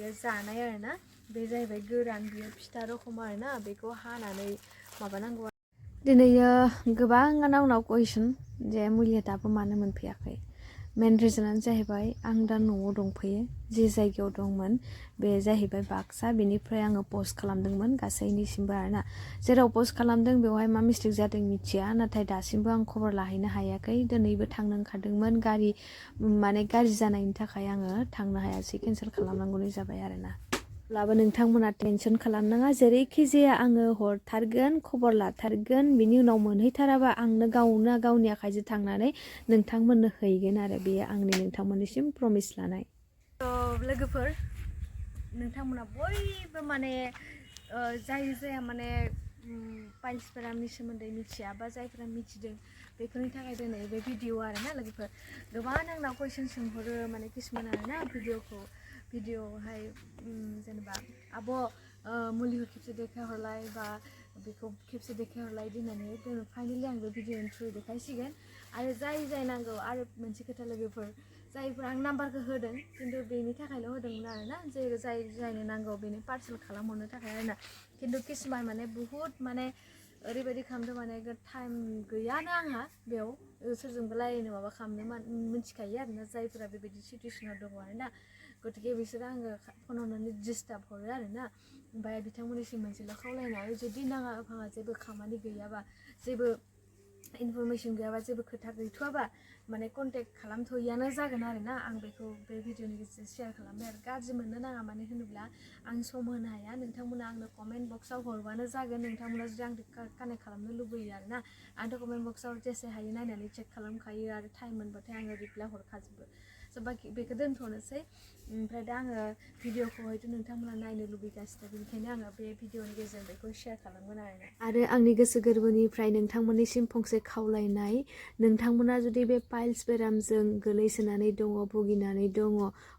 बियो जानाय आरो ना बे जाहैबाय गोरान बियो फिथा रखम आरो ना बेखौ हानानै माबानांगौ दिनै गोबां आंनाव कुइसन जे मुलिया दाबो मानो मोनफैयाखै मेन रिजनानो जाहैबाय आं दा न'आव दंफैयो जे जायगायाव दंमोन बे जाहैबाय बाक्सा बेनिफ्राय आङो पस्ट खालामदोंमोन गासैनिसिमबो आरोना जेराव पस्ट खालामदों बेवहाय मा मिस्टेक जादों मिथिया नाथाय दासिमबो आं खबर लाहैनो हायाखै दिनैबो थांनो ओंखारदोंमोन गारि माने गाज्रि जानायनि थाखाय आङो थांनो हायासै केन्सेल खालामनांगौनि जाबाय आरोना लाबो नोंथांमोना टेनसन खालामनाङा जेरैखि जाया आङो हरथारगोन खबर लाथारगोन बिनि उनाव मोनहैथाराबा आंनो गावनि आखाइजों थांनानै नोंथांमोननो हैगोन आरो बेयो आंनि नोंथांमोननिसिम प्रमिस लानाय लोगोफोर नोंथांमोना बयबो माने जाया माने पाइल्सफोरनि सोमोन्दै मिथिया बा जायफोरा मिथिदों बेफोरनि थाखाय दिनै बे भिडिअ आरोना लोगोफोर गोबां आंनाव कुइसन सोंहरो माने किसुमान आरोना भिडिअआवहाय जेनेबा आब' मुलिखौ खेबसे देखायहरलाय बा बेखौ खेबसे देखायहरलाय होननानै फाइनालि आं बे भिडिअनि थ्रुयै देखायसिगोन आरो जाय नांगौ आरो मोनसे खोथा लोगोफोर जायफोर आं नाम्बारखौ होदों खिन्थु बेनि थाखायल' होदोंमोन आरोना जायनो नांगौ बेनो पार्सेल खालामहरनो थाखाय आरोना खिन्थु किसुमान माने बुहुत माने ओरैबायदि खालामदों माने टाइम गैयानो आंहा बेयाव सोरजोंबो रायलायनो माबा खालामनो मिथिखायो आरोना जायफोरा बेबायदि सिटुवेसनाव दङ आरोना गतिके बिसोरो आङो फन हरनानै डिस्टार्ब हरो आरोना ओमफ्राय बिथांमोननिसिम मोनसेल' खावलायनाय जुदि नाङा फाङा जेबो खामानि गैयाबा जेबो इनफरमेसन गैयाबा जेबो खोथा गैथ'वाबा माने कन्टेक्ट खालामथ'यैयानो जागोन आरोना आं बेखौ बे भिडिअनि गेजेरजों शेयार खालामबाय आरो गाज्रि मोननो नाङा मानो होनोब्ला आं सम होनो हाया नोंथांमोना आंनो कमेन्ट बक्सआव हरबानो जागोन नोंथांमोना जुदि आंजों कानेक्ट खालामनो लुबैयो आरोना आंथ' कमेन्ट बक्सआव जेसे हायो नायनानै चेक खालामखायो आरो टाइम मोनबाथाय आङो रिप्लाय हरखाजोबो स' बाखि बेखौ दोनथ'नोसै ओमफ्राय दा आङो भिडिअखौ हयथ' नोंथांमोना नायनो लुबैगासिनो बेनिखायनो आङो बे भिडिअनि गेजेरजों बेखौ शेयार खालामगोन आरो आंनि गोसो गोरबोनिफ्राय नोंथांमोननिसिम फंसे खावलायनाय नोंथांमोना जुदि बे पाइल्स बेरामजों गोलैसोनानै दङ भुगिनानै दङ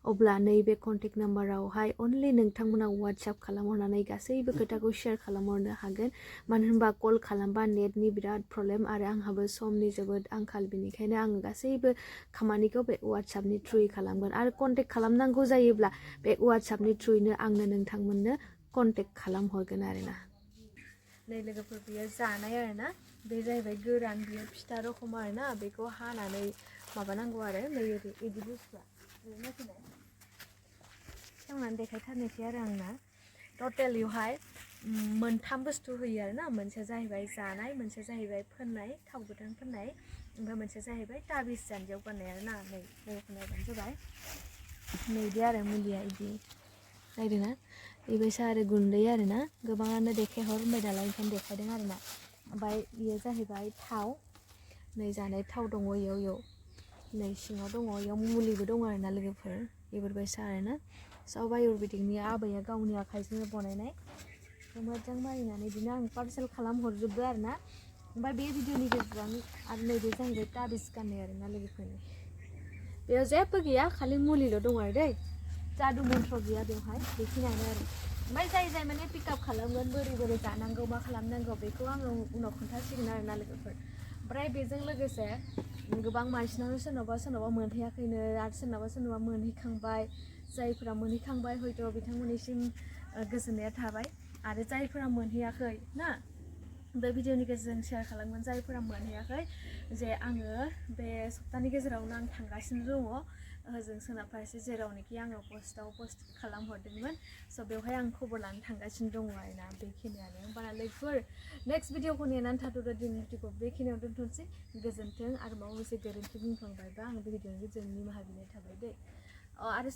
अब्ला नैबे कन्टेक्ट नाम्बारावहाय अनलि नोंथांमोना वाट्सएप खालामहरनानै गासैबो खोथाखौ शेयार खालामहरनो हागोन मानो होनबा कल खालामबा नेटनि बिराद प्रब्लेम आरो आंहाबो समनि जोबोद आंखाल बेनिखायनो आङो गासैबो खामानिखौ बे वाट्सएपनि थ्रुयै खालामगोन आरो कन्टेक्ट खालामनांगौ जायोब्ला बे वाट्सएपनि थ्रुयैनो आंनो नोंथांमोननो कन्टेक्ट खालामहरगोन आरोना नै लोगोफोर बियो जानाय आरोना बे जाहैबाय गोरान बियो फिथा रखम आरोना बेखौ हानानै माबानांगौ आरो नै बिदि बुस्थुआ खेवनानै देखायथारनोसै आरो आंना टटेलियावहाय मोनथाम बुस्थु होयो आरोना मोनसेया जाहैबाय जानाय मोनसेया जाहैबाय फोननाय थाव गोथां फोननाय ओमफ्राय मोनसेया जाहैबाय ताबिज जानजियाव गाननाय आरोना नै नायबानो जाबाय नैदि आरो मुलिया इदि नायदोंना बेबायसा आरो गुन्दै आरोना गोबाङानो देखायहर होनबाय नालाय ओंखायनो देखायदों आरोना ओमफ्राय बेयो जाहैबाय थाव नै जानाय थाव दङ इयाव नै सिङाव दङ इयाव मुलिबो दङ आरोना लोगोफोर बेफोरबायसा आरोना सब आयुर्वेदिकनि आबैया गावनि आखाइजोंनो बनायनाय मोजां मारिनानै बिदिनो आं पार्सेल खालामहरजोबदो आरोना ओमफ्राय बे भिडिअनि गेजेरजों आरो नैबे जाहैबाय ताबिज गाननाय आरोना लोगोफोरनि बेयाव जेबो गैया खालि मुलिल' दं आरो दै जादु मन्त्र गैया बेवहाय बेखिनियानो आरो ओमफ्राय जाय माने पिकआप खालामगोन बोरै जानांगौ मा खालामनांगौ बेखौ आङो उनाव खोन्थासिगोन आरोना लोगोफोर ओमफ्राय बेजों लोगोसे गोबां मानसिनावनो सोरनावबा मोनहैयाखैनो आरो सोरनावबा मोनहैखांबाय जायफोरा मोनहैखांबाय हयथ' बिथांमोननिसिम गोजोननाया थाबाय आरो जायफोरा मोनहैयाखै ना बे भिडिअनि गेजेरजों शेयार खालामगोन जायफोरा मोनहैयाखै जे आङो बे सप्तानि गेजेरावनो आं थांगासिनो दङ ओजों सोनाब फारसे जेरावनोखि आङो पस्ट खालामहरदोंमोन स' बेवहाय आं खबर लानो थांगासिनो दङ आरोना बेखिनियानो होमबाना लोगोफोर नेक्स्ट भिडिअखौ नेनानै थाथ'दो दिनैनि भिडिअखौ बेखिनियाव दोनथ'नोसै गोजोन्थों आरो माबा मोनसे गोरोन्थि बुंफ्लांबायबा आं बे भिडिअनि गेजेरजों निमाहा बिनाय थाबाय दै आरो